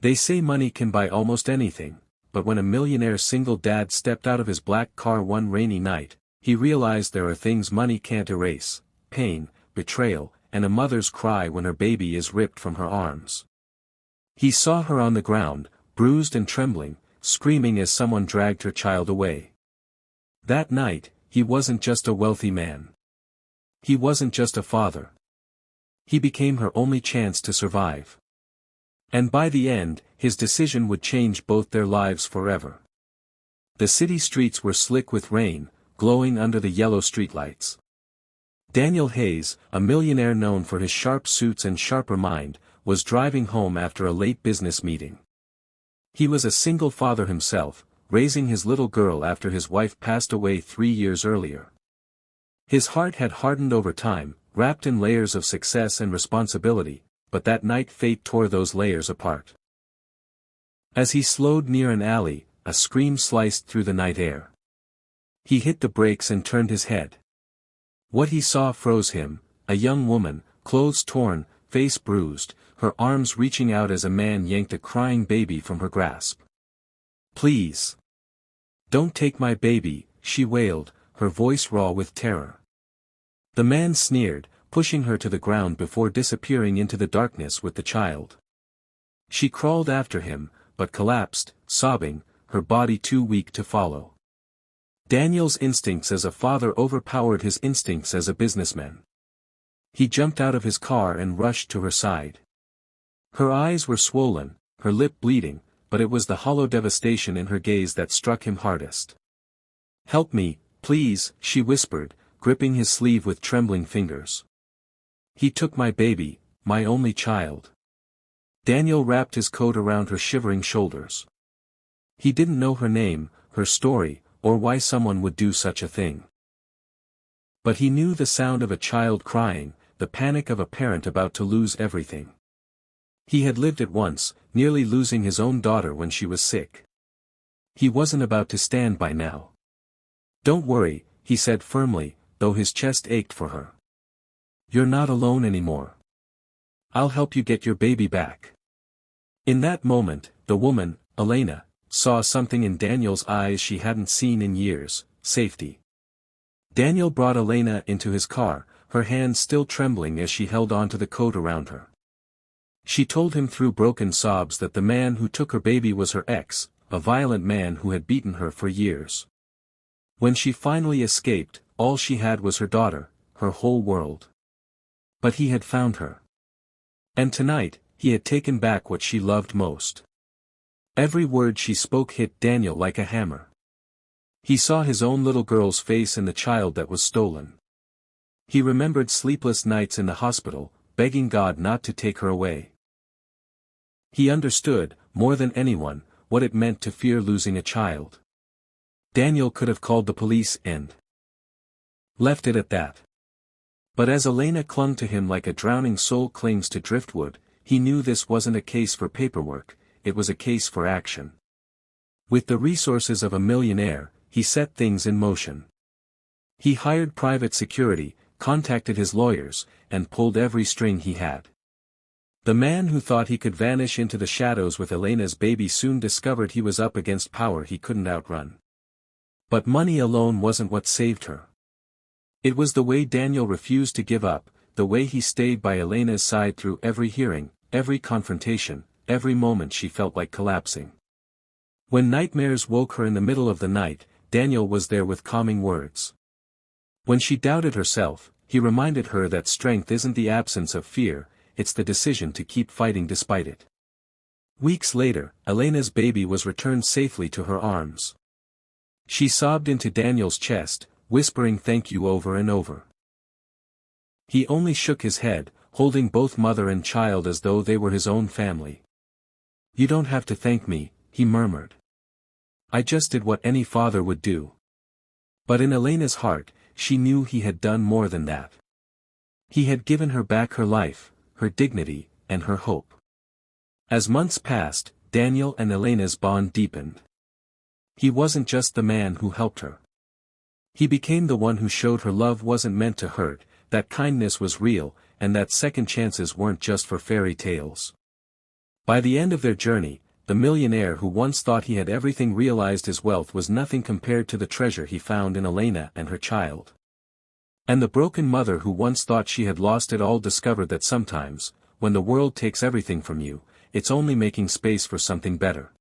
They say money can buy almost anything, but when a millionaire single dad stepped out of his black car one rainy night, he realized there are things money can't erase: pain, betrayal, and a mother's cry when her baby is ripped from her arms. He saw her on the ground, bruised and trembling, screaming as someone dragged her child away. That night, he wasn't just a wealthy man. He wasn't just a father. He became her only chance to survive. And by the end, his decision would change both their lives forever. The city streets were slick with rain, glowing under the yellow streetlights. Daniel Hayes, a millionaire known for his sharp suits and sharper mind, was driving home after a late business meeting. He was a single father himself, raising his little girl after his wife passed away 3 years earlier. His heart had hardened over time, wrapped in layers of success and responsibility, but that night fate tore those layers apart. As he slowed near an alley, a scream sliced through the night air. He hit the brakes and turned his head. What he saw froze him: a young woman, clothes torn, face bruised, her arms reaching out as a man yanked a crying baby from her grasp. "Please. Don't take my baby," she wailed, her voice raw with terror. The man sneered, pushing her to the ground before disappearing into the darkness with the child. She crawled after him, but collapsed, sobbing, her body too weak to follow. Daniel's instincts as a father overpowered his instincts as a businessman. He jumped out of his car and rushed to her side. Her eyes were swollen, her lip bleeding, but it was the hollow devastation in her gaze that struck him hardest. "Help me, please," she whispered, gripping his sleeve with trembling fingers. "He took my baby, my only child." Daniel wrapped his coat around her shivering shoulders. He didn't know her name, her story, or why someone would do such a thing. But he knew the sound of a child crying, the panic of a parent about to lose everything. He had lived it once, nearly losing his own daughter when she was sick. He wasn't about to stand by now. "Don't worry," he said firmly, though his chest ached for her. "You're not alone anymore. I'll help you get your baby back." In that moment, the woman, Elena, saw something in Daniel's eyes she hadn't seen in years: safety. Daniel brought Elena into his car, her hands still trembling as she held onto the coat around her. She told him through broken sobs that the man who took her baby was her ex, a violent man who had beaten her for years. When she finally escaped, all she had was her daughter, her whole world. But he had found her. And tonight, he had taken back what she loved most. Every word she spoke hit Daniel like a hammer. He saw his own little girl's face in the child that was stolen. He remembered sleepless nights in the hospital, begging God not to take her away. He understood, more than anyone, what it meant to fear losing a child. Daniel could have called the police and left it at that. But as Elena clung to him like a drowning soul clings to driftwood, he knew this wasn't a case for paperwork, it was a case for action. With the resources of a millionaire, he set things in motion. He hired private security, contacted his lawyers, and pulled every string he had. The man who thought he could vanish into the shadows with Elena's baby soon discovered he was up against power he couldn't outrun. But money alone wasn't what saved her. It was the way Daniel refused to give up, the way he stayed by Elena's side through every hearing, every confrontation, every moment she felt like collapsing. When nightmares woke her in the middle of the night, Daniel was there with calming words. When she doubted herself, he reminded her that strength isn't the absence of fear, it's the decision to keep fighting despite it. Weeks later, Elena's baby was returned safely to her arms. She sobbed into Daniel's chest, whispering thank you over and over. He only shook his head, holding both mother and child as though they were his own family. "You don't have to thank me," he murmured. "I just did what any father would do." But in Elena's heart, she knew he had done more than that. He had given her back her life, her dignity, and her hope. As months passed, Daniel and Elena's bond deepened. He wasn't just the man who helped her. He became the one who showed her love wasn't meant to hurt, that kindness was real, and that second chances weren't just for fairy tales. By the end of their journey, the millionaire who once thought he had everything realized his wealth was nothing compared to the treasure he found in Elena and her child. And the broken mother who once thought she had lost it all discovered that sometimes, when the world takes everything from you, it's only making space for something better.